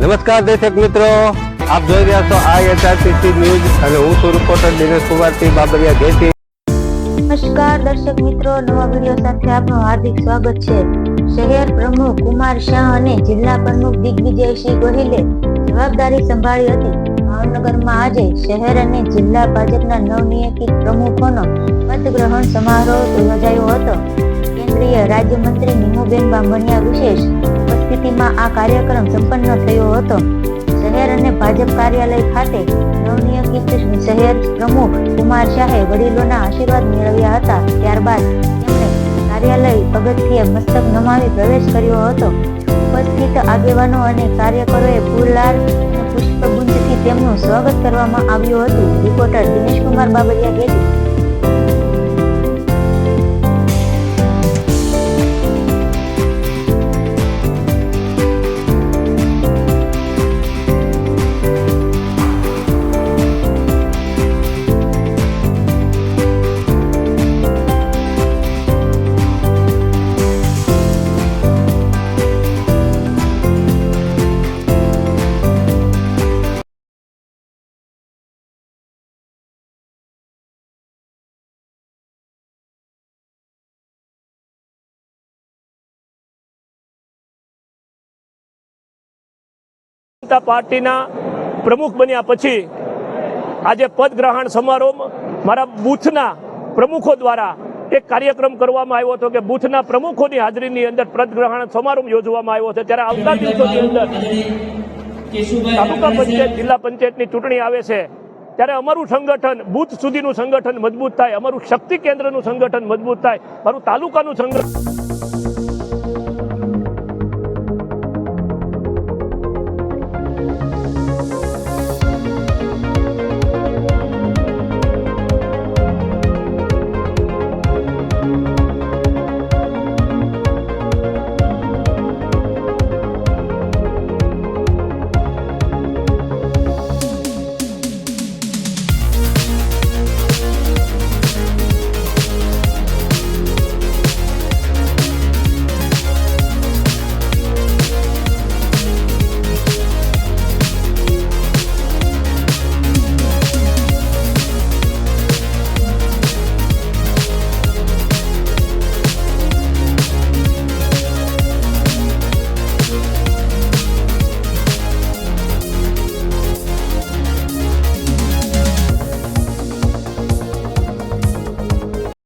નમસ્કાર દર્શક મિત્રો, આપ જોઈ રહ્યા છો IHRTC ન્યૂઝ અને હું છું રિપોર્ટર દિનેશ કુમારસિંહ બાબરિયા ઘેટી. નમસ્કાર દર્શક મિત્રો, નવા વિડીયો સાથે આપનું હાર્દિક સ્વાગત છે. શહેર પ્રમુખ કુમાર શાહ અને જિલ્લા પ્રમુખ દિગ્વિજયસિંહ ગોહિલે જવાબદારી સંભાળી હતી. ભાવનગરમાં આજે શહેર અને જિલ્લા ભાજપના નવનિયુક્ત પ્રમુખોનો પદગ્રહણ સમારોહ યોજાયો હતો. કેન્દ્રીય રાજ્યમંત્રી નીમુબેન બામણિયા વિશેષ ઉપસ્થિતિમાં આ કાર્યક્રમ સંપન્ન થયો હતો. શહેર અને ભાજપ કાર્યાલય ખાતે નવનિયુક્ત શહેર પ્રમુખ કુમાર શાહે વડીલોના આશીર્વાદ મેળવ્યા હતા. ત્યારબાદ તેમણે કાર્યાલય પગથિયે મસ્તક નમાવી પ્રવેશ કર્યો હતો. ઉપસ્થિત આગેવાનો અને કાર્યકરોએ ફૂલહાર અને પુષ્પગુચ્છથી તેમનું સ્વાગત કરવામાં આવ્યું હતું. રિપોર્ટર દિનેશ કુમાર બાબરિયા ઘેટી. જનતા પાર્ટીના પ્રમુખ બન્યા પછી આજે પદગ્રહણ સમારોહ મારા બૂથના પ્રમુખો દ્વારા એક કાર્યક્રમ કરવામાં આવ્યો હતો કે બૂથના પ્રમુખોની હાજરીની અંદર પદગ્રહણ સમારોહ યોજવામાં આવ્યો છે. ત્યારે આવતા દિવસોની અંદર તાલુકા પંચાયત, જિલ્લા પંચાયતની ચૂંટણી આવે છે ત્યારે અમારું સંગઠન બૂથ સુધીનું સંગઠન મજબૂત થાય, અમારું શક્તિ કેન્દ્રનું સંગઠન મજબૂત થાય, મારું તાલુકાનું સંગઠન